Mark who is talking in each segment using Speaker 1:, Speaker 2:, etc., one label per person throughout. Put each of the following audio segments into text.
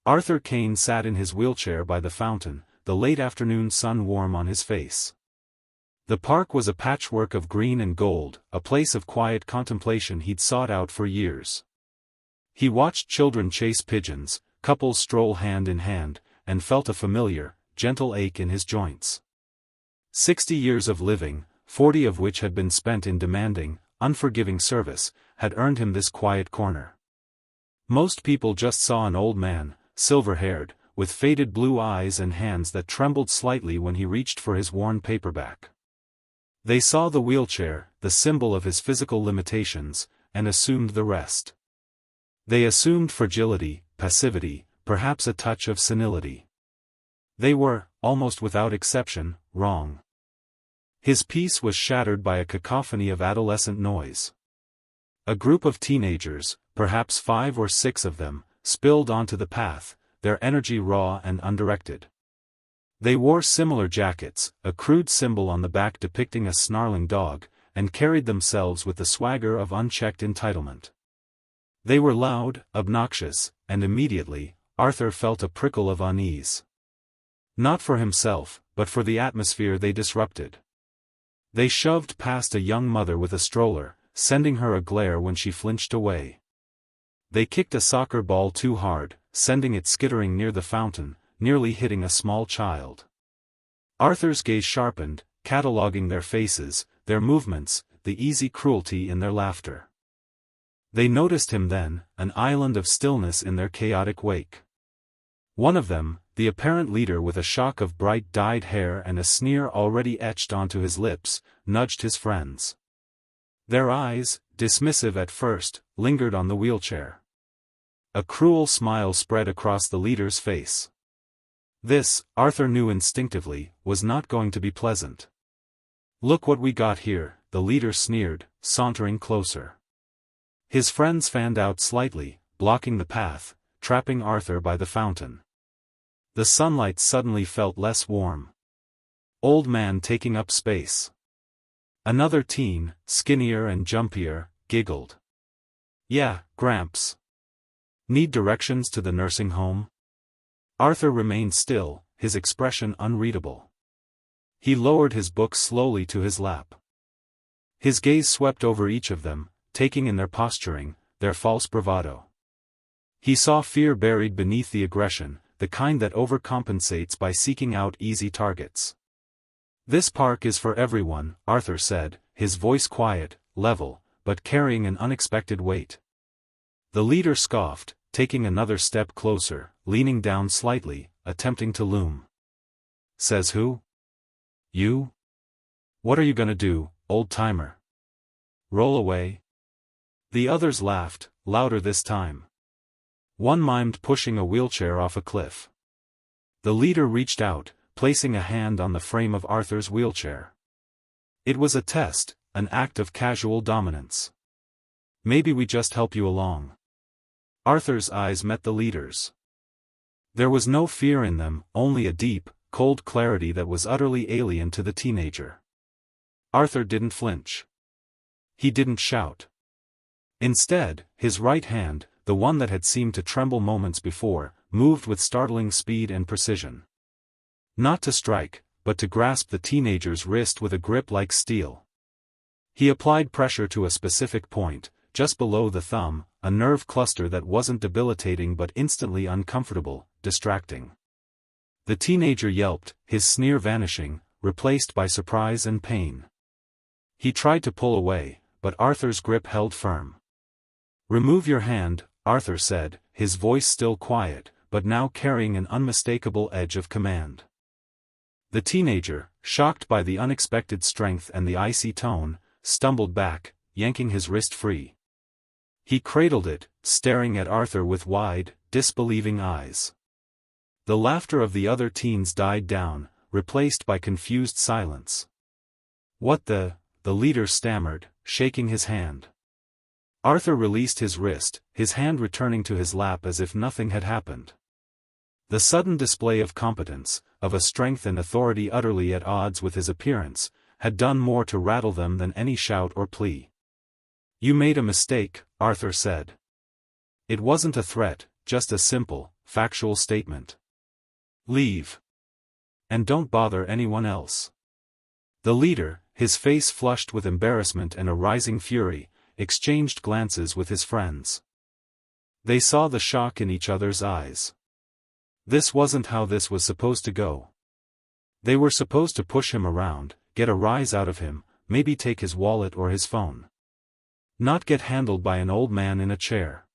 Speaker 1: Arthur Kane sat in his wheelchair by the fountain, the late afternoon sun warm on his face. The park was a patchwork of green and gold, a place of quiet contemplation he'd sought out for years. He watched children chase pigeons, couples stroll hand in hand, and felt a familiar, gentle ache in his joints. 60 years of living, 40 of which had been spent in demanding, unforgiving service, had earned him this quiet corner. Most people just saw an old man, silver-haired, with faded blue eyes and hands that trembled slightly when he reached for his worn paperback. They saw the wheelchair, the symbol of his physical limitations, and assumed the rest. They assumed fragility, passivity, perhaps a touch of senility. They were, almost without exception, wrong. His peace was shattered by a cacophony of adolescent noise. A group of teenagers, perhaps 5 or 6 of them, spilled onto the path, their energy raw and undirected. They wore similar jackets, a crude symbol on the back depicting a snarling dog, and carried themselves with the swagger of unchecked entitlement. They were loud, obnoxious, and immediately, Arthur felt a prickle of unease. Not for himself, but for the atmosphere they disrupted. They shoved past a young mother with a stroller, sending her a glare when she flinched away. They kicked a soccer ball too hard, sending it skittering near the fountain, nearly hitting a small child. Arthur's gaze sharpened, cataloguing their faces, their movements, the easy cruelty in their laughter. They noticed him then, an island of stillness in their chaotic wake. One of them, the apparent leader with a shock of bright dyed hair and a sneer already etched onto his lips, nudged his friends. Their eyes, dismissive at first, lingered on the wheelchair. A cruel smile spread across the leader's face. This, Arthur knew instinctively, was not going to be pleasant. "Look what we got here," the leader sneered, sauntering closer. His friends fanned out slightly, blocking the path, trapping Arthur by the fountain. The sunlight suddenly felt less warm. Old man taking up space. Another teen, skinnier and jumpier, giggled. "Yeah, Gramps. Need directions to the nursing home?" Arthur remained still, his expression unreadable. He lowered his book slowly to his lap. His gaze swept over each of them, taking in their posturing, their false bravado. He saw fear buried beneath the aggression, the kind that overcompensates by seeking out easy targets. "This park is for everyone," Arthur said, his voice quiet, level, but carrying an unexpected weight. The leader scoffed, taking another step closer, leaning down slightly, attempting to loom. "Says who? You? What are you gonna do, old-timer? Roll away?" The others laughed, louder this time. One mimed pushing a wheelchair off a cliff. The leader reached out, placing a hand on the frame of Arthur's wheelchair. It was a test, an act of casual dominance. "Maybe we just help you along." Arthur's eyes met the leader's. There was no fear in them, only a deep, cold clarity that was utterly alien to the teenager. Arthur didn't flinch. He didn't shout. Instead, his right hand, the one that had seemed to tremble moments before, moved with startling speed and precision. Not to strike, but to grasp the teenager's wrist with a grip like steel. He applied pressure to a specific point, just below the thumb, a nerve cluster that wasn't debilitating but instantly uncomfortable, distracting. The teenager yelped, his sneer vanishing, replaced by surprise and pain. He tried to pull away, but Arthur's grip held firm. "Remove your hand," Arthur said, his voice still quiet, but now carrying an unmistakable edge of command. The teenager, shocked by the unexpected strength and the icy tone, stumbled back, yanking his wrist free. He cradled it, staring at Arthur with wide, disbelieving eyes. The laughter of the other teens died down, replaced by confused silence. "What the leader stammered, shaking his hand. Arthur released his wrist, his hand returning to his lap as if nothing had happened. The sudden display of competence, of a strength and authority utterly at odds with his appearance, had done more to rattle them than any shout or plea. "You made a mistake," Arthur said. It wasn't a threat, just a simple, factual statement. Leave. And don't bother anyone else. The leader, his face flushed with embarrassment and a rising fury, exchanged glances with his friends. They saw the shock in each other's eyes. This wasn't how this was supposed to go. They were supposed to push him around, get a rise out of him, maybe take his wallet or his phone. Not get handled by an old man in a chair.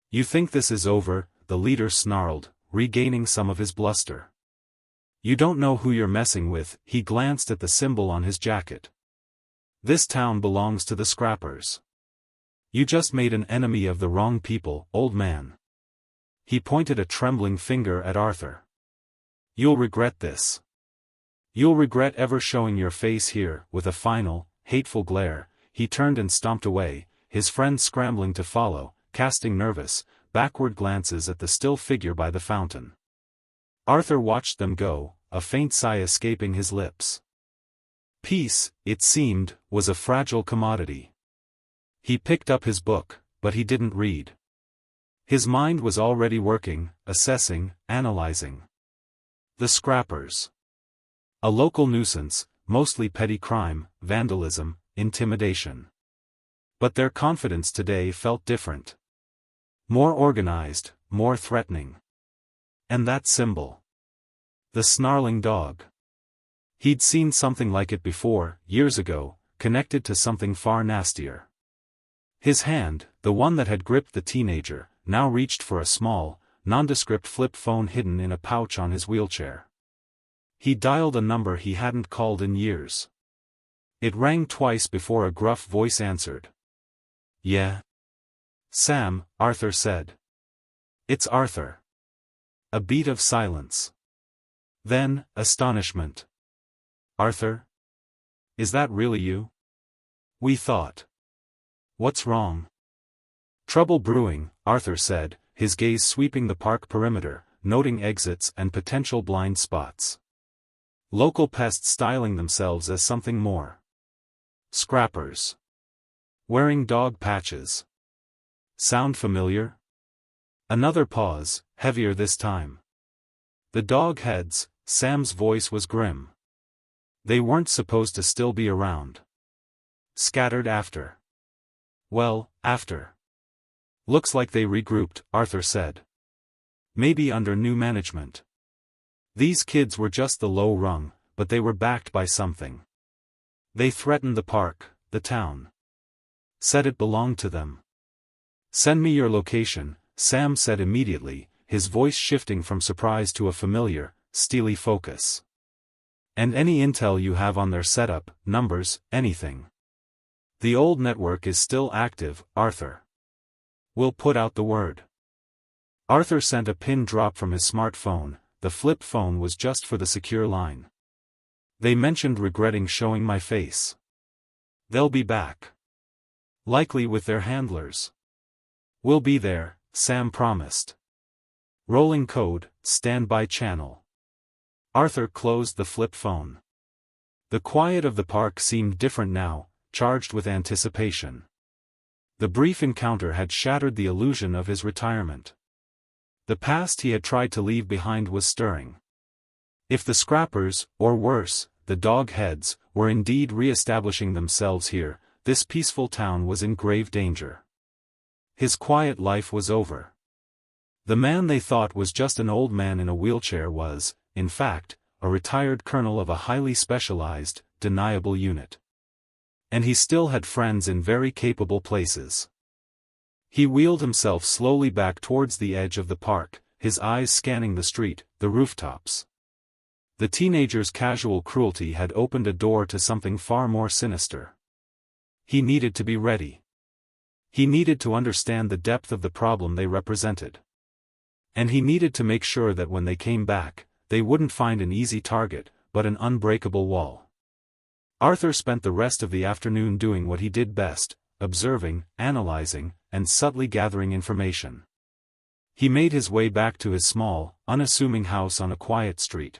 Speaker 1: You think this is over? The leader snarled, regaining some of his bluster. You don't know who you're messing with. He glanced at the symbol on his jacket. This town belongs to the scrappers. You just made an enemy of the wrong people, old man. He pointed a trembling finger at Arthur. You'll regret this. You'll regret ever showing your face here. With a final, hateful glare, he turned and stomped away, his friends scrambling to follow, casting nervous, backward glances at the still figure by the fountain. Arthur watched them go, a faint sigh escaping his lips. Peace, it seemed, was a fragile commodity. He picked up his book, but he didn't read. His mind was already working, assessing, analyzing. The scrappers. A local nuisance, mostly petty crime, vandalism, intimidation. But their confidence today felt different. More organized, more threatening. And that symbol. The snarling dog. He'd seen something like it before, years ago, connected to something far nastier. His hand, the one that had gripped the teenager, now reached for a small, nondescript flip phone hidden in a pouch on his wheelchair. He dialed a number he hadn't called in years. It rang twice before a gruff voice answered. Yeah? Sam, Arthur said. It's Arthur. A beat of silence. Then, astonishment. Arthur? Is that really you? We thought. What's wrong? Trouble brewing, Arthur said, his gaze sweeping the park perimeter, noting exits and potential blind spots. Local pests styling themselves as something more. Scrappers. Wearing dog patches. Sound familiar? Another pause, heavier this time. The dog heads, Sam's voice was grim. They weren't supposed to still be around. Scattered after. Well, after. Looks like they regrouped, Arthur said. Maybe under new management. These kids were just the low rung, but they were backed by something. They threatened the park, the town. Said it belonged to them. Send me your location, Sam said immediately, his voice shifting from surprise to a familiar, steely focus. And any intel you have on their setup, numbers, anything. The old network is still active, Arthur. We'll put out the word. Arthur sent a pin drop from his smartphone. The flip phone was just for the secure line. They mentioned regretting showing my face. They'll be back. Likely with their handlers. We'll be there, Sam promised. Rolling code, standby channel. Arthur closed the flip phone. The quiet of the park seemed different now, charged with anticipation. The brief encounter had shattered the illusion of his retirement. The past he had tried to leave behind was stirring. If the scrappers, or worse, the dog heads, were indeed re-establishing themselves here, this peaceful town was in grave danger. His quiet life was over. The man they thought was just an old man in a wheelchair was, in fact, a retired colonel of a highly specialized, deniable unit. And he still had friends in very capable places. He wheeled himself slowly back towards the edge of the park, his eyes scanning the street, the rooftops. The teenager's casual cruelty had opened a door to something far more sinister. He needed to be ready. He needed to understand the depth of the problem they represented. And he needed to make sure that when they came back, they wouldn't find an easy target, but an unbreakable wall. Arthur spent the rest of the afternoon doing what he did best, observing, analyzing, and subtly gathering information. He made his way back to his small, unassuming house on a quiet street.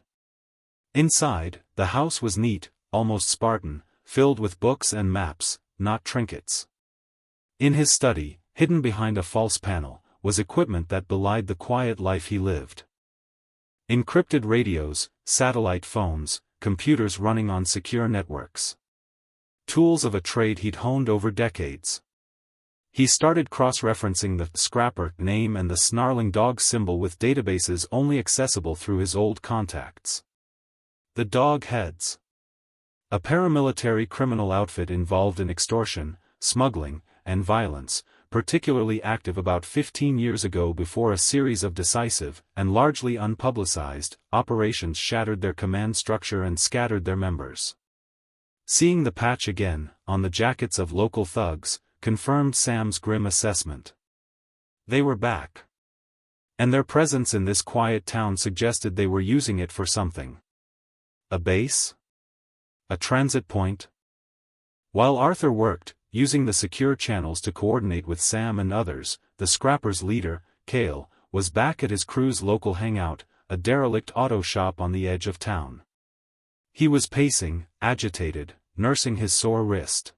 Speaker 1: Inside, the house was neat, almost Spartan, filled with books and maps, not trinkets. In his study, hidden behind a false panel, was equipment that belied the quiet life he lived. Encrypted radios, satellite phones, computers running on secure networks. Tools of a trade he'd honed over decades. He started cross-referencing the scrapper name and the snarling dog symbol with databases only accessible through his old contacts. The Dog Heads. A paramilitary criminal outfit involved in extortion, smuggling, and violence, particularly active about 15 years ago before a series of decisive, and largely unpublicized, operations shattered their command structure and scattered their members. Seeing the patch again, on the jackets of local thugs, confirmed Sam's grim assessment. They were back. And their presence in this quiet town suggested they were using it for something. A base? A transit point? While Arthur worked, using the secure channels to coordinate with Sam and others, the scrappers' leader, Cale, was back at his crew's local hangout, a derelict auto shop on the edge of town. He was pacing, agitated, nursing his sore wrist.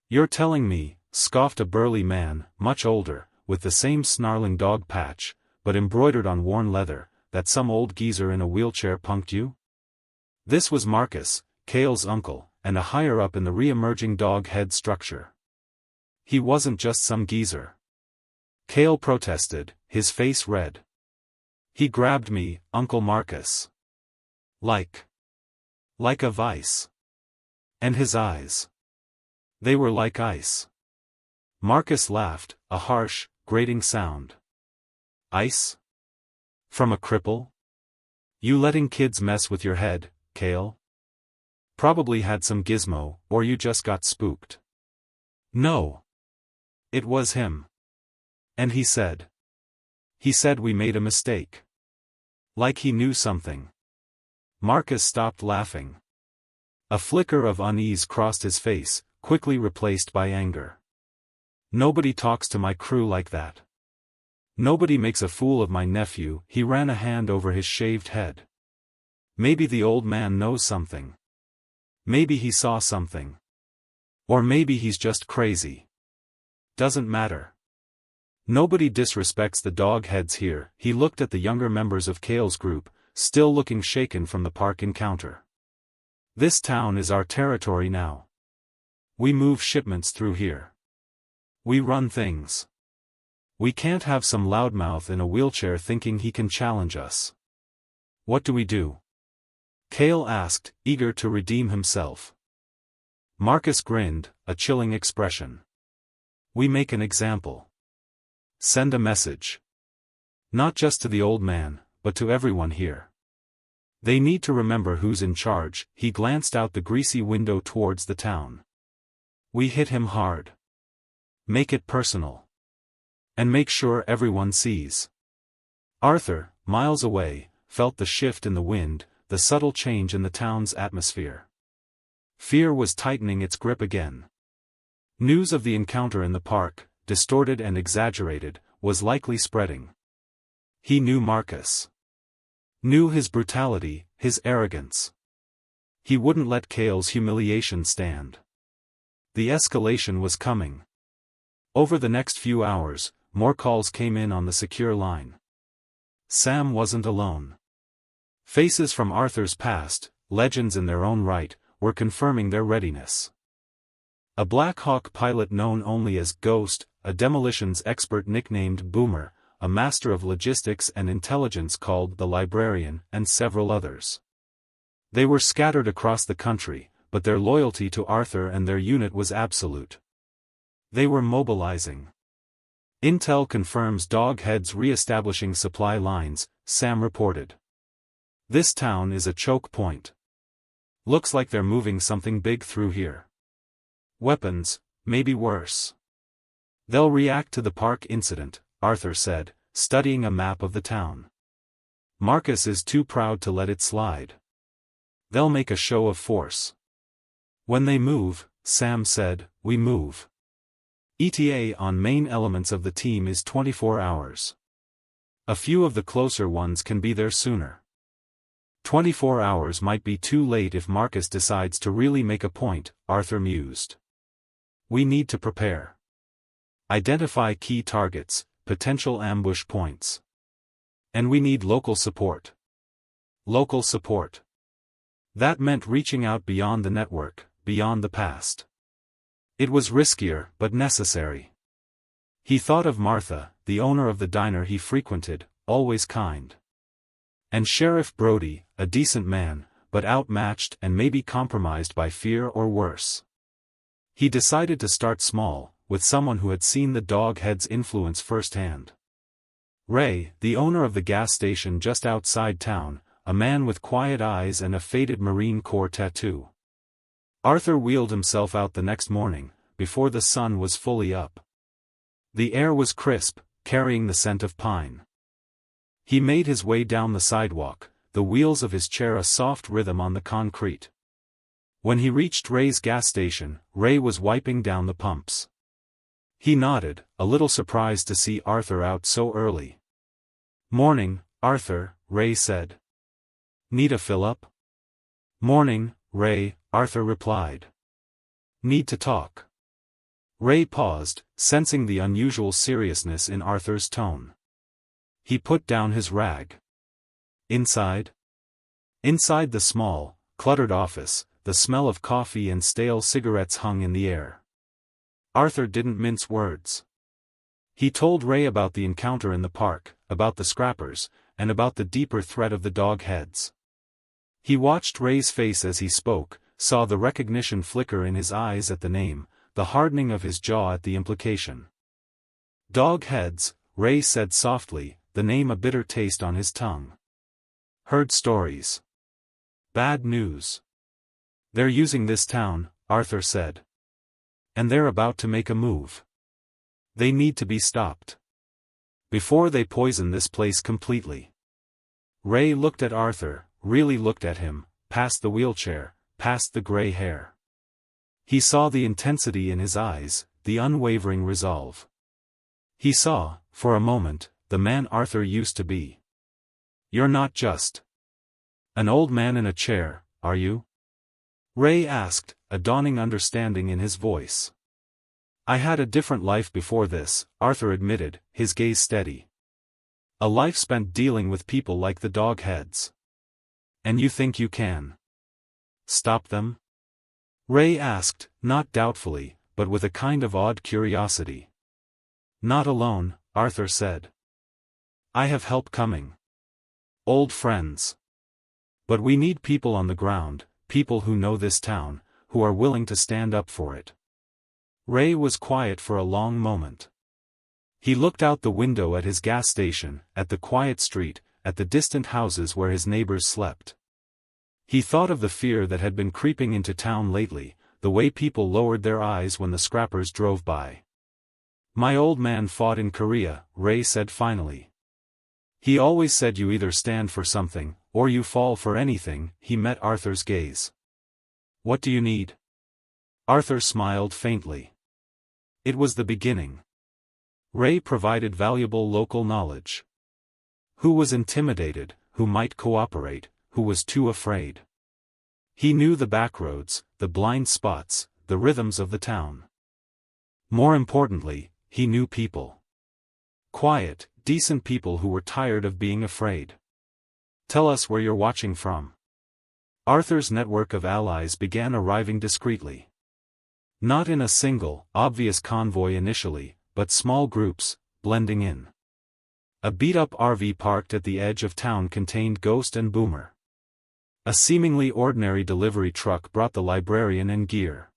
Speaker 1: "You're telling me," scoffed a burly man, much older, with the same snarling dog patch, but embroidered on worn leather, "that some old geezer in a wheelchair punked you?" This was Marcus, Cale's uncle, and a higher-up in the re-emerging Dog Head structure. He wasn't just some geezer. Cale protested, his face red. "He grabbed me, Uncle Marcus. Like a vice. And his eyes. They were like ice." Marcus laughed, a harsh, grating sound. "Ice? From a cripple? You letting kids mess with your head, Cale? Probably had some gizmo, or you just got spooked." "No. It was him. And he said we made a mistake. Like he knew something." Marcus stopped laughing. A flicker of unease crossed his face, quickly replaced by anger. "Nobody talks to my crew like that. Nobody makes a fool of my nephew." He ran a hand over his shaved head. "Maybe the old man knows something. Maybe he saw something. Or maybe he's just crazy. Doesn't matter. Nobody disrespects the Dog Heads here." He looked at the younger members of Cale's group, still looking shaken from the park encounter. "This town is our territory now. We move shipments through here. We run things. We can't have some loudmouth in a wheelchair thinking he can challenge us. What do we do?" Cale asked, eager to redeem himself. Marcus grinned, a chilling expression. "We make an example. Send a message. Not just to the old man, but to everyone here. They need to remember who's in charge." He glanced out the greasy window towards the town. "We hit him hard. Make it personal. And make sure everyone sees." Arthur, miles away, felt the shift in the wind, the subtle change in the town's atmosphere. Fear was tightening its grip again. News of the encounter in the park, distorted and exaggerated, was likely spreading. He knew Marcus. Knew his brutality, his arrogance. He wouldn't let Cale's humiliation stand. The escalation was coming. Over the next few hours, more calls came in on the secure line. Sam wasn't alone. Faces from Arthur's past, legends in their own right, were confirming their readiness. A Black Hawk pilot known only as Ghost, a demolitions expert nicknamed Boomer, a master of logistics and intelligence called the Librarian, and several others. They were scattered across the country, but their loyalty to Arthur and their unit was absolute. They were mobilizing. "Intel confirms Dog Heads re-establishing supply lines," Sam reported. "This town is a choke point. Looks like they're moving something big through here. Weapons, maybe worse. They'll react to the park incident," Arthur said, studying a map of the town. "Marcus is too proud to let it slide. They'll make a show of force. When they move," Sam said, "we move. ETA on main elements of the team is 24 hours. A few of the closer ones can be there sooner. 24 hours might be too late if Marcus decides to really make a point," Arthur mused. "We need to prepare. Identify key targets, potential ambush points. And we need local support. Local support. That meant reaching out beyond the network, beyond the past. It was riskier, but necessary. He thought of Martha, the owner of the diner he frequented, always kind. And Sheriff Brody, a decent man, but outmatched and maybe compromised by fear or worse. He decided to start small, with someone who had seen the Doghead's influence firsthand. Ray, the owner of the gas station just outside town, a man with quiet eyes and a faded Marine Corps tattoo. Arthur wheeled himself out the next morning, before the sun was fully up. The air was crisp, carrying the scent of pine. He made his way down the sidewalk, the wheels of his chair a soft rhythm on the concrete. When he reached Ray's gas station, Ray was wiping down the pumps. He nodded, a little surprised to see Arthur out so early. "Morning, Arthur," Ray said. "Need a fill-up?" "Morning, Ray," Arthur replied. "Need to talk." Ray paused, sensing the unusual seriousness in Arthur's tone. He put down his rag. "Inside?" Inside the small, cluttered office, the smell of coffee and stale cigarettes hung in the air. Arthur didn't mince words. He told Ray about the encounter in the park, about the scrappers, and about the deeper threat of the Dogheads. He watched Ray's face as he spoke, saw the recognition flicker in his eyes at the name, the hardening of his jaw at the implication. "Dogheads," Ray said softly, the name a bitter taste on his tongue. "Heard stories. Bad news. They're using this town," Arthur said. "And they're about to make a move. They need to be stopped. Before they poison this place completely." Ray looked at Arthur, really looked at him, past the wheelchair, past the gray hair. He saw the intensity in his eyes, the unwavering resolve. He saw, for a moment, the man Arthur used to be. "You're not just an old man in a chair, are you?" Ray asked, a dawning understanding in his voice. "I had a different life before this," Arthur admitted, his gaze steady. "A life spent dealing with people like the Dogheads. And you think you can stop them?" Ray asked, not doubtfully, but with a kind of odd curiosity. "Not alone," Arthur said. "I have help coming. Old friends. But we need people on the ground, people who know this town, who are willing to stand up for it." Ray was quiet for a long moment. He looked out the window at his gas station, at the quiet street, at the distant houses where his neighbors slept. He thought of the fear that had been creeping into town lately, the way people lowered their eyes when the scrappers drove by. "My old man fought in Korea," Ray said finally. "He always said you either stand for something, or you fall for anything." He met Arthur's gaze. "What do you need?" Arthur smiled faintly. It was the beginning. Ray provided valuable local knowledge. Who was intimidated, who might cooperate, who was too afraid. He knew the backroads, the blind spots, the rhythms of the town. More importantly, he knew people. Quiet, decent people who were tired of being afraid. "Tell us where you're watching from." Arthur's network of allies began arriving discreetly. Not in a single, obvious convoy initially, but small groups, blending in. A beat-up RV parked at the edge of town contained Ghost and Boomer. A seemingly ordinary delivery truck brought the librarian and gear.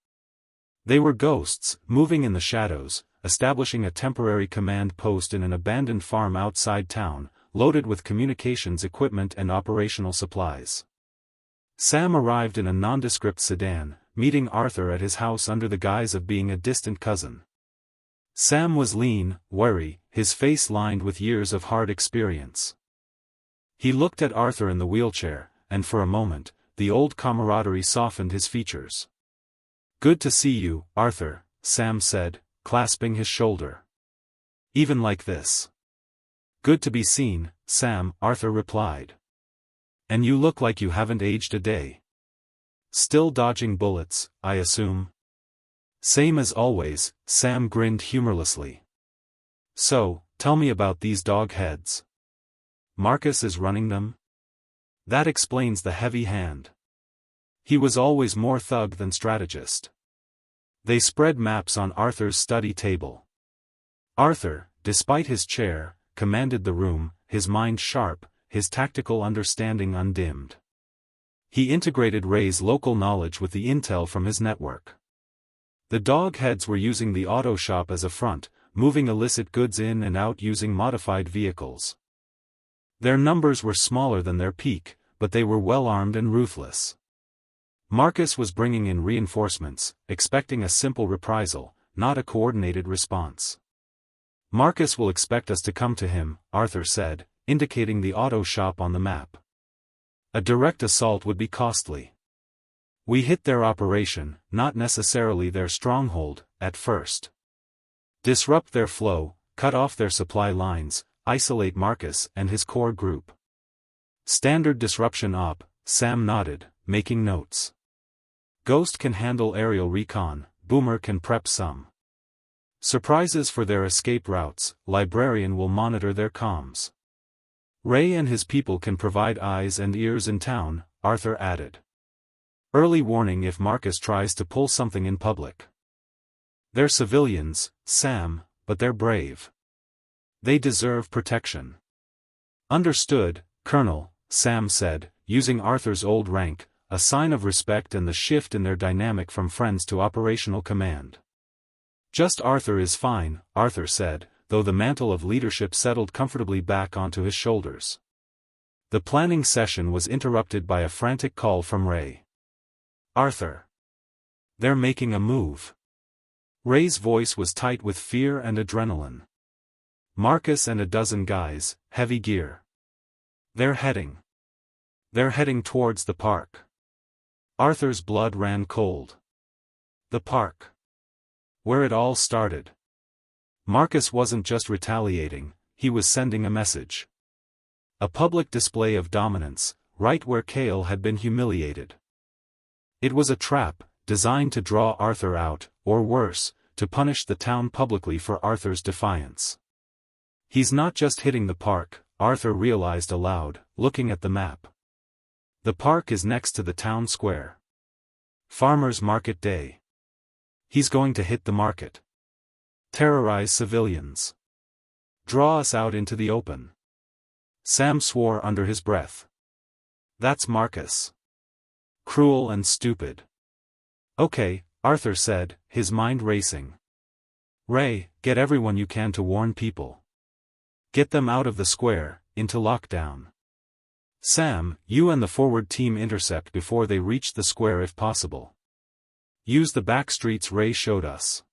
Speaker 1: They were ghosts, moving in the shadows, establishing a temporary command post in an abandoned farm outside town, loaded with communications equipment and operational supplies. Sam arrived in a nondescript sedan, meeting Arthur at his house under the guise of being a distant cousin. Sam was lean, wary, his face lined with years of hard experience. He looked at Arthur in the wheelchair, and for a moment, the old camaraderie softened his features. "Good to see you, Arthur," Sam said, clasping his shoulder. "Even like this." "Good to be seen, Sam," Arthur replied. "And you look like you haven't aged a day. Still dodging bullets, I assume?" "Same as always," Sam grinned humorlessly. "So, Tell me about these dog heads. Marcus is running them? That explains the heavy hand. He was always more thug than strategist. They spread maps on Arthur's study table. Arthur, despite his chair, commanded the room, his mind sharp, his tactical understanding undimmed. He integrated Ray's local knowledge with the intel from his network. The dog heads were using the auto shop as a front, moving illicit goods in and out using modified vehicles. Their numbers were smaller than their peak, but they were well armed and ruthless. Marcus was bringing in reinforcements, expecting a simple reprisal, not a coordinated response. Marcus will expect us to come to him, Arthur said, indicating the auto shop on the map. A direct assault would be costly. We hit their operation, not necessarily their stronghold, at first. Disrupt their flow, cut off their supply lines, isolate Marcus and his core group. Standard disruption op, Sam nodded, making notes. Ghost can handle aerial recon, Boomer can prep some surprises for their escape routes, Librarian will monitor their comms. Ray and his people can provide eyes and ears in town, Arthur added. Early warning if Marcus tries to pull something in public. They're civilians, Sam, but they're brave. They deserve protection. Understood, Colonel, Sam said, using Arthur's old rank, a sign of respect and the shift in their dynamic from friends to operational command. Just Arthur is fine, Arthur said, though the mantle of leadership settled comfortably back onto his shoulders. The planning session was interrupted by a frantic call from Ray. Arthur. They're making a move. Ray's voice was tight with fear and adrenaline. Marcus and a dozen guys, heavy gear. They're heading towards the park. Arthur's blood ran cold. The park. Where it all started. Marcus wasn't just retaliating, he was sending a message. A public display of dominance, right where Cale had been humiliated. It was a trap, designed to draw Arthur out, or worse, to punish the town publicly for Arthur's defiance. He's not just hitting the park, Arthur realized aloud, looking at the map. The park is next to the town square. Farmers' Market Day. He's going to hit the market. Terrorize civilians. Draw us out into the open. Sam swore under his breath. That's Marcus. Cruel and stupid. Okay, Arthur said, his mind racing. Ray, get everyone you can to warn people. Get them out of the square, into lockdown. Sam, you and the forward team intercept before they reach the square if possible. Use the back streets Ray showed us.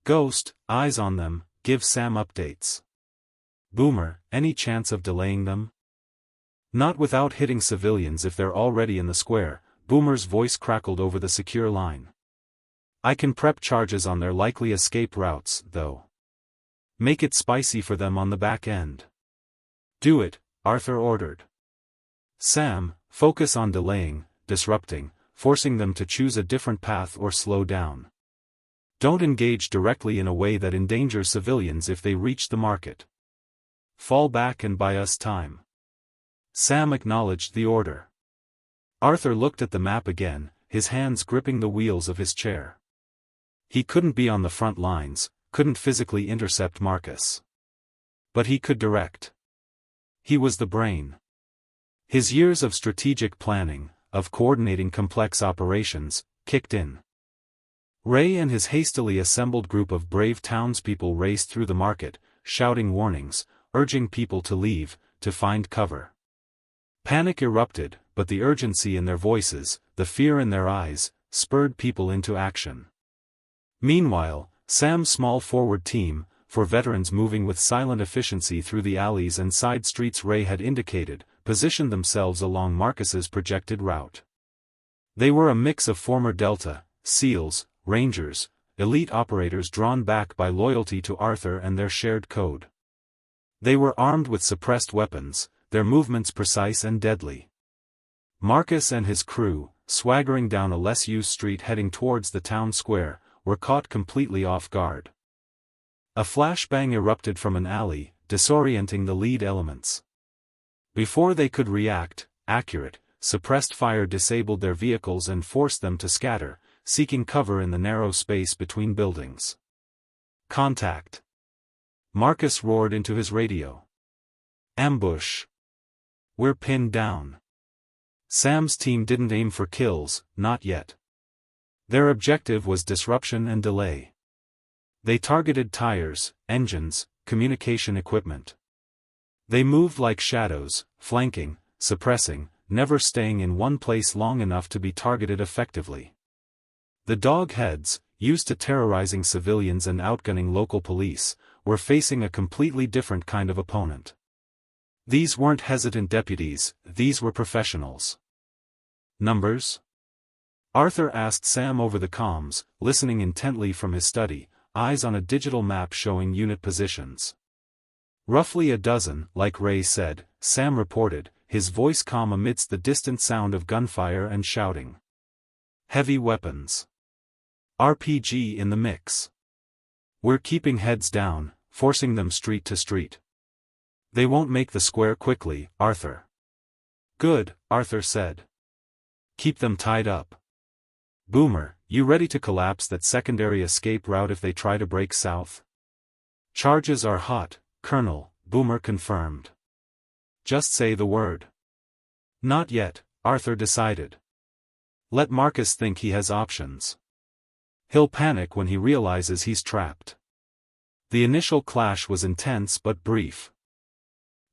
Speaker 1: Ghost, eyes on them, give Sam updates. Boomer, any chance of delaying them? Not without hitting civilians if they're already in the square, Boomer's voice crackled over the secure line. I can prep charges on their likely escape routes, though. Make it spicy for them on the back end. Do it, Arthur ordered. Sam, focus on delaying, disrupting, forcing them to choose a different path or slow down. Don't engage directly in a way that endangers civilians if they reach the market. Fall back and buy us time. Sam acknowledged the order. Arthur looked at the map again, his hands gripping the wheels of his chair. He couldn't be on the front lines, couldn't physically intercept Marcus. But he could direct. He was the brain. His years of strategic planning, of coordinating complex operations, kicked in. Ray and his hastily assembled group of brave townspeople raced through the market, shouting warnings, urging people to leave, to find cover. Panic erupted, but the urgency in their voices, the fear in their eyes, spurred people into action. Meanwhile, Sam's small forward team, for veterans moving with silent efficiency through the alleys and side streets Ray had indicated, positioned themselves along Marcus's projected route. They were a mix of former Delta, SEALs, Rangers, elite operators drawn back by loyalty to Arthur and their shared code. They were armed with suppressed weapons, their movements precise and deadly. Marcus and his crew, swaggering down a less used street heading towards the town square, were caught completely off guard. A flashbang erupted from an alley, disorienting the lead elements. Before they could react, accurate, suppressed fire disabled their vehicles and forced them to scatter, seeking cover in the narrow space between buildings. Contact! Marcus roared into his radio. Ambush! We're pinned down. Sam's team didn't aim for kills, not yet. Their objective was disruption and delay. They targeted tires, engines, communication equipment. They moved like shadows, flanking, suppressing, never staying in one place long enough to be targeted effectively. The dogheads, used to terrorizing civilians and outgunning local police, were facing a completely different kind of opponent. These weren't hesitant deputies, these were professionals. Numbers? Arthur asked Sam over the comms, listening intently from his study, eyes on a digital map showing unit positions. Roughly a dozen, like Ray said, Sam reported, his voice calm amidst the distant sound of gunfire and shouting. Heavy weapons. RPG in the mix. We're keeping heads down, forcing them street to street. They won't make the square quickly, Arthur. Good, Arthur said. Keep them tied up. Boomer, you ready to collapse that secondary escape route if they try to break south? Charges are hot, Colonel, Boomer confirmed. Just say the word. Not yet, Arthur decided. Let Marcus think he has options. He'll panic when he realizes he's trapped. The initial clash was intense but brief.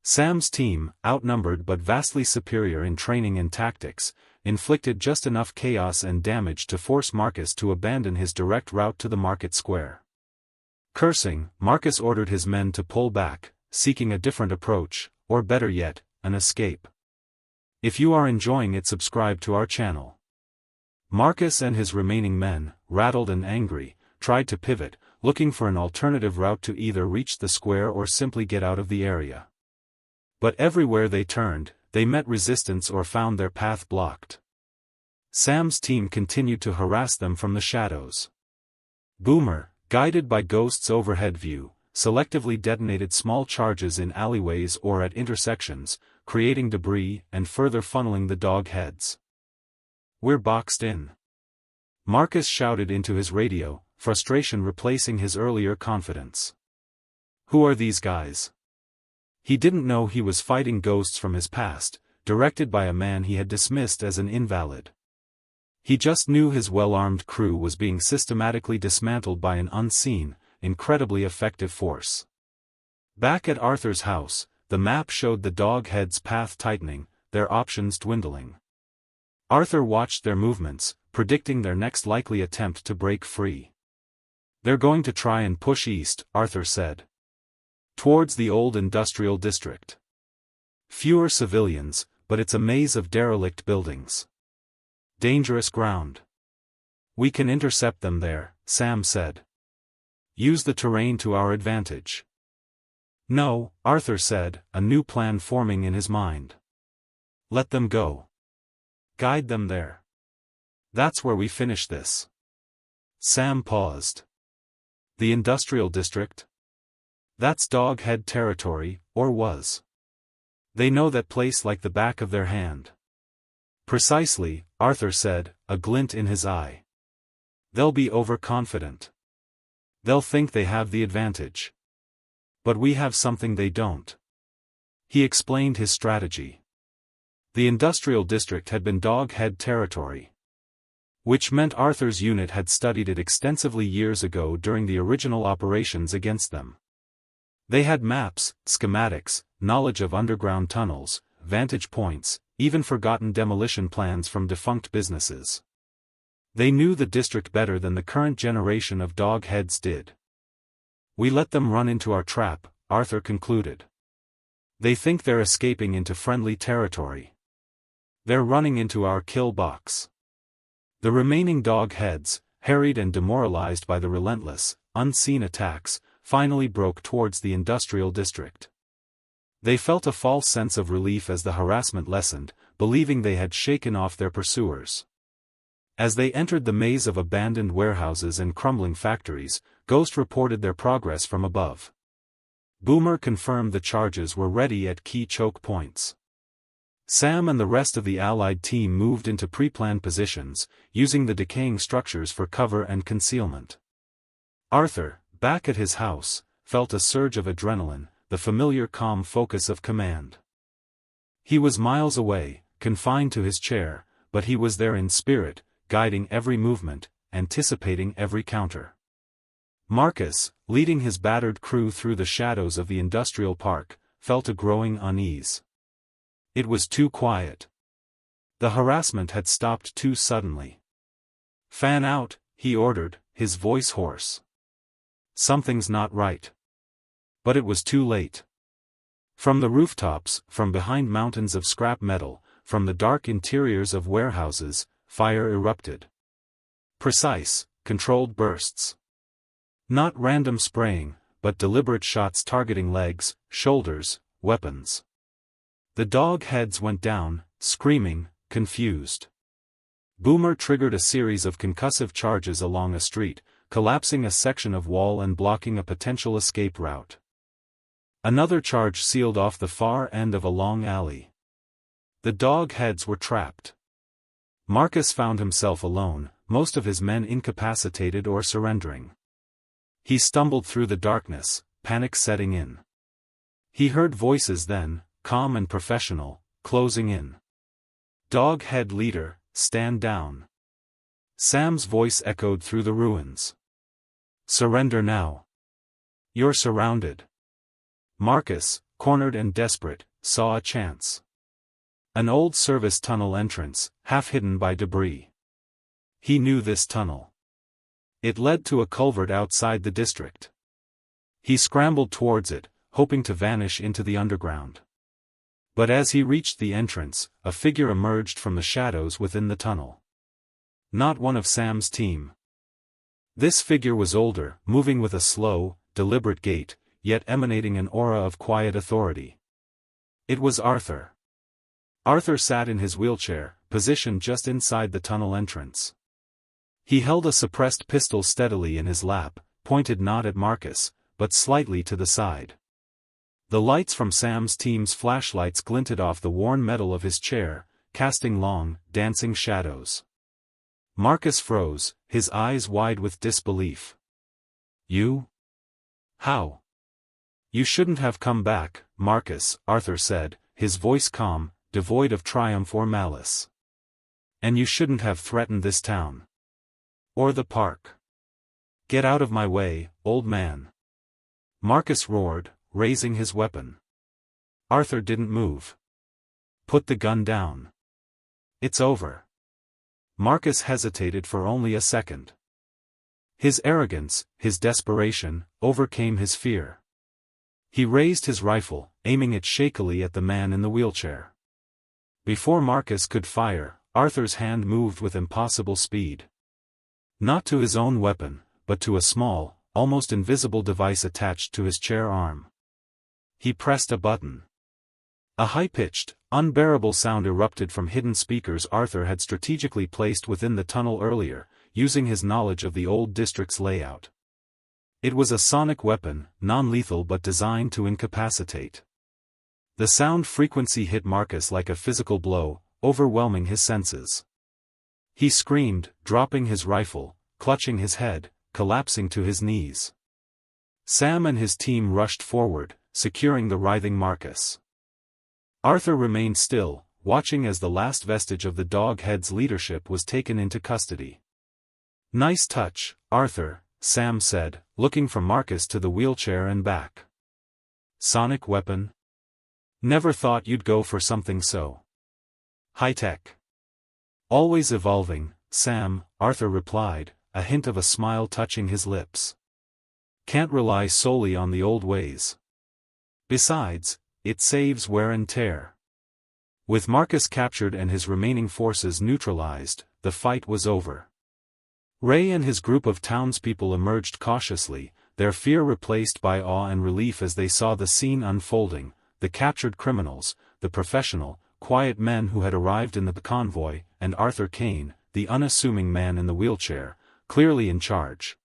Speaker 1: Sam's team, outnumbered but vastly superior in training and tactics, inflicted just enough chaos and damage to force Marcus to abandon his direct route to the market square. Cursing, Marcus ordered his men to pull back, seeking a different approach, or better yet, an escape. If you are enjoying it, subscribe to our channel. Marcus and his remaining men, rattled and angry, tried to pivot, looking for an alternative route to either reach the square or simply get out of the area. But everywhere they turned, they met resistance or found their path blocked. Sam's team continued to harass them from the shadows. Boomer, guided by Ghost's overhead view, selectively detonated small charges in alleyways or at intersections, creating debris and further funneling the dog heads. We're boxed in. Marcus shouted into his radio, frustration replacing his earlier confidence. Who are these guys? He didn't know he was fighting ghosts from his past, directed by a man he had dismissed as an invalid. He just knew his well-armed crew was being systematically dismantled by an unseen, incredibly effective force. Back at Arthur's house, the map showed the dogheads' path tightening, their options dwindling. Arthur watched their movements, predicting their next likely attempt to break free. They're going to try and push east, Arthur said. Towards the old industrial district. Fewer civilians, but it's a maze of derelict buildings. Dangerous ground. We can intercept them there, Sam said. Use the terrain to our advantage. No, Arthur said, a new plan forming in his mind. Let them go. Guide them there. That's where we finish this. Sam paused. The industrial district? That's doghead territory, or was. They know that place like the back of their hand. Precisely, Arthur said, a glint in his eye. They'll be overconfident. They'll think they have the advantage. But we have something they don't. He explained his strategy. The industrial district had been doghead territory. Which meant Arthur's unit had studied it extensively years ago during the original operations against them. They had maps, schematics, knowledge of underground tunnels, vantage points, even forgotten demolition plans from defunct businesses. They knew the district better than the current generation of dogheads did. We let them run into our trap, Arthur concluded. They think they're escaping into friendly territory. They're running into our kill box. The remaining dogheads, harried and demoralized by the relentless, unseen attacks, finally broke towards the industrial district. They felt a false sense of relief as the harassment lessened, believing they had shaken off their pursuers. As they entered the maze of abandoned warehouses and crumbling factories, Ghost reported their progress from above. Boomer confirmed the charges were ready at key choke points. Sam and the rest of the Allied team moved into pre-planned positions, using the decaying structures for cover and concealment. Arthur, back at his house, felt a surge of adrenaline, the familiar calm focus of command. He was miles away, confined to his chair, but he was there in spirit, guiding every movement, anticipating every counter. Marcus, leading his battered crew through the shadows of the industrial park, felt a growing unease. It was too quiet. The harassment had stopped too suddenly. "Fan out," he ordered, his voice hoarse. "Something's not right." But it was too late. From the rooftops, from behind mountains of scrap metal, from the dark interiors of warehouses, fire erupted. Precise, controlled bursts. Not random spraying, but deliberate shots targeting legs, shoulders, weapons. The dog heads went down, screaming, confused. Boomer triggered a series of concussive charges along a street, collapsing a section of wall and blocking a potential escape route. Another charge sealed off the far end of a long alley. The dog heads were trapped. Marcus found himself alone, most of his men incapacitated or surrendering. He stumbled through the darkness, panic setting in. He heard voices then, calm and professional, closing in. "Dog head leader, stand down." Sam's voice echoed through the ruins. "Surrender now. You're surrounded." Marcus, cornered and desperate, saw a chance. An old service tunnel entrance, half hidden by debris. He knew this tunnel. It led to a culvert outside the district. He scrambled towards it, hoping to vanish into the underground. But as he reached the entrance, a figure emerged from the shadows within the tunnel. Not one of Sam's team. This figure was older, moving with a slow, deliberate gait, yet emanating an aura of quiet authority. It was Arthur. Arthur sat in his wheelchair, positioned just inside the tunnel entrance. He held a suppressed pistol steadily in his lap, pointed not at Marcus, but slightly to the side. The lights from Sam's team's flashlights glinted off the worn metal of his chair, casting long, dancing shadows. Marcus froze, his eyes wide with disbelief. "You? How?" "You shouldn't have come back, Marcus," Arthur said, his voice calm, devoid of triumph or malice. "And you shouldn't have threatened this town. Or the park. Get out of my way, old man." Marcus roared, raising his weapon. Arthur didn't move. "Put the gun down. It's over." Marcus hesitated for only a second. His arrogance, his desperation, overcame his fear. He raised his rifle, aiming it shakily at the man in the wheelchair. Before Marcus could fire, Arthur's hand moved with impossible speed. Not to his own weapon, but to a small, almost invisible device attached to his chair arm. He pressed a button. A high-pitched, unbearable sound erupted from hidden speakers Arthur had strategically placed within the tunnel earlier, using his knowledge of the old district's layout. It was a sonic weapon, non-lethal but designed to incapacitate. The sound frequency hit Marcus like a physical blow, overwhelming his senses. He screamed, dropping his rifle, clutching his head, collapsing to his knees. Sam and his team rushed forward, securing the writhing Marcus. Arthur remained still, watching as the last vestige of the dog head's leadership was taken into custody. "Nice touch, Arthur," Sam said, looking from Marcus to the wheelchair and back. "Sonic weapon? Never thought you'd go for something so high-tech." "Always evolving, Sam," Arthur replied, a hint of a smile touching his lips. "Can't rely solely on the old ways. Besides, it saves wear and tear." With Marcus captured and his remaining forces neutralized, the fight was over. Ray and his group of townspeople emerged cautiously, their fear replaced by awe and relief as they saw the scene unfolding, the captured criminals, the professional, quiet men who had arrived in the convoy, and Arthur Kane, the unassuming man in the wheelchair, clearly in charge.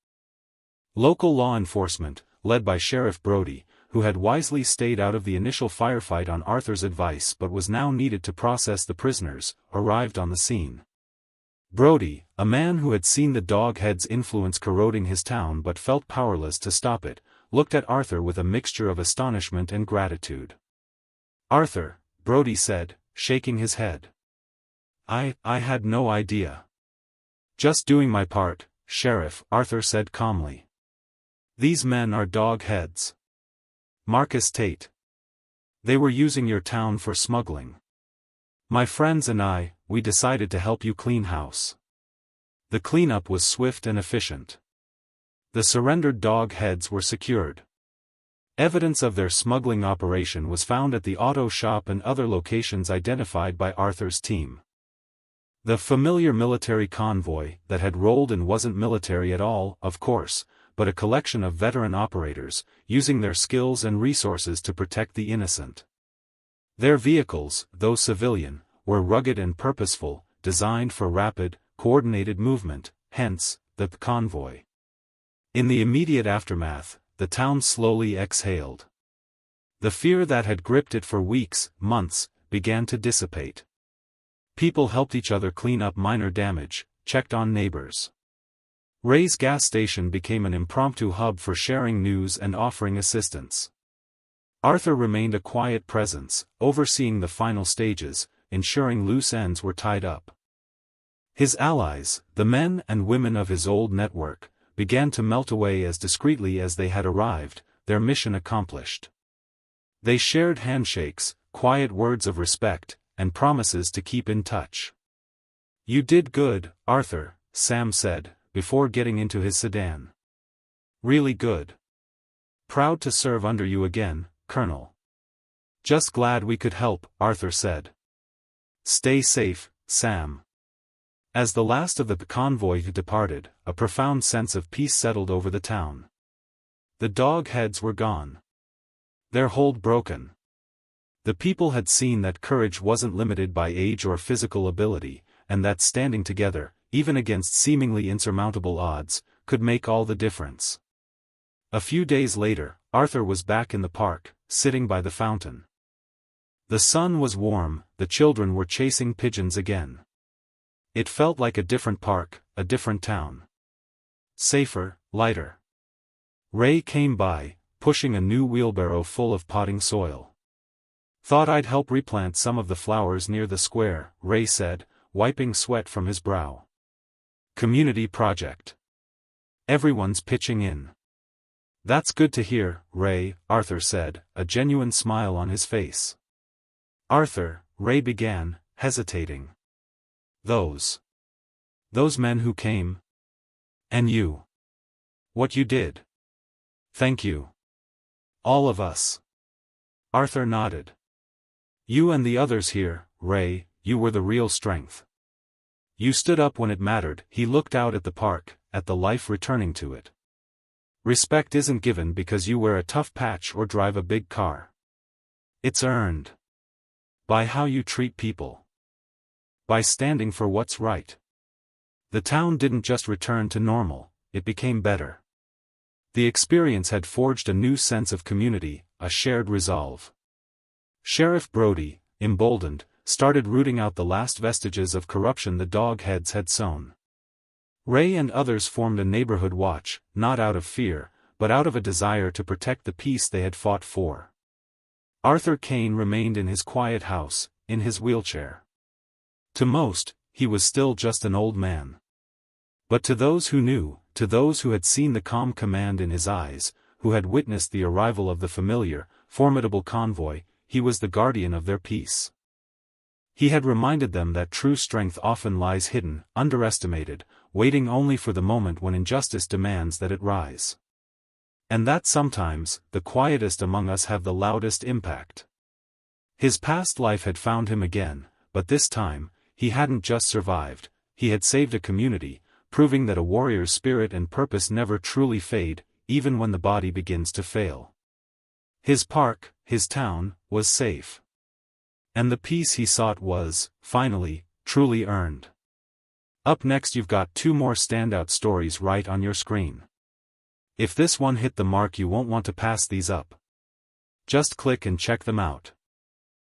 Speaker 1: Local law enforcement, led by Sheriff Brody, who had wisely stayed out of the initial firefight on Arthur's advice but was now needed to process the prisoners, arrived on the scene. Brody, a man who had seen the Doghead's influence corroding his town but felt powerless to stop it, looked at Arthur with a mixture of astonishment and gratitude. "Arthur," Brody said, shaking his head. I had no idea." "Just doing my part, Sheriff," Arthur said calmly. "These men are Dogheads. Marcus Tate. They were using your town for smuggling. My friends and we decided to help you clean house." The cleanup was swift and efficient. The surrendered Dogheads were secured. Evidence of their smuggling operation was found at the auto shop and other locations identified by Arthur's team. The familiar military convoy that had rolled in wasn't military at all, of course, but a collection of veteran operators, using their skills and resources to protect the innocent. Their vehicles, though civilian, were rugged and purposeful, designed for rapid, coordinated movement, hence, the convoy. In the immediate aftermath, the town slowly exhaled. The fear that had gripped it for weeks, months, began to dissipate. People helped each other clean up minor damage, checked on neighbors. Ray's gas station became an impromptu hub for sharing news and offering assistance. Arthur remained a quiet presence, overseeing the final stages, ensuring loose ends were tied up. His allies, the men and women of his old network, began to melt away as discreetly as they had arrived, their mission accomplished. They shared handshakes, quiet words of respect, and promises to keep in touch. "You did good, Arthur," Sam said, before getting into his sedan. "Really good. Proud to serve under you again, Colonel." "Just glad we could help," Arthur said. "Stay safe, Sam." As the last of the convoy departed, a profound sense of peace settled over the town. The Dogheads were gone. Their hold broken. The people had seen that courage wasn't limited by age or physical ability, and that standing together, even against seemingly insurmountable odds, could make all the difference. A few days later, Arthur was back in the park, sitting by the fountain. The sun was warm, the children were chasing pigeons again. It felt like a different park, a different town. Safer, lighter. Ray came by, pushing a new wheelbarrow full of potting soil. "Thought I'd help replant some of the flowers near the square," Ray said, wiping sweat from his brow. "Community project. Everyone's pitching in." "That's good to hear, Ray," Arthur said, a genuine smile on his face. "Arthur," Ray began, hesitating. Those men who came? And you. What you did. Thank you. All of us." Arthur nodded. "You and the others here, Ray, you were the real strength. You stood up when it mattered." He looked out at the park, at the life returning to it. "Respect isn't given because you wear a tough patch or drive a big car. It's earned. By how you treat people. By standing for what's right." The town didn't just return to normal, it became better. The experience had forged a new sense of community, a shared resolve. Sheriff Brody, emboldened, started rooting out the last vestiges of corruption the Dogheads had sown. Ray and others formed a neighborhood watch, not out of fear, but out of a desire to protect the peace they had fought for. Arthur Kane remained in his quiet house, in his wheelchair. To most, he was still just an old man. But to those who knew, to those who had seen the calm command in his eyes, who had witnessed the arrival of the familiar, formidable convoy, he was the guardian of their peace. He had reminded them that true strength often lies hidden, underestimated, waiting only for the moment when injustice demands that it rise. And that sometimes, the quietest among us have the loudest impact. His past life had found him again, but this time, he hadn't just survived, he had saved a community, proving that a warrior's spirit and purpose never truly fade, even when the body begins to fail. His park, his town, was safe. And the peace he sought was, finally, truly earned. Up next you've got 2 more standout stories right on your screen. If this one hit the mark, you won't want to pass these up. Just click and check them out.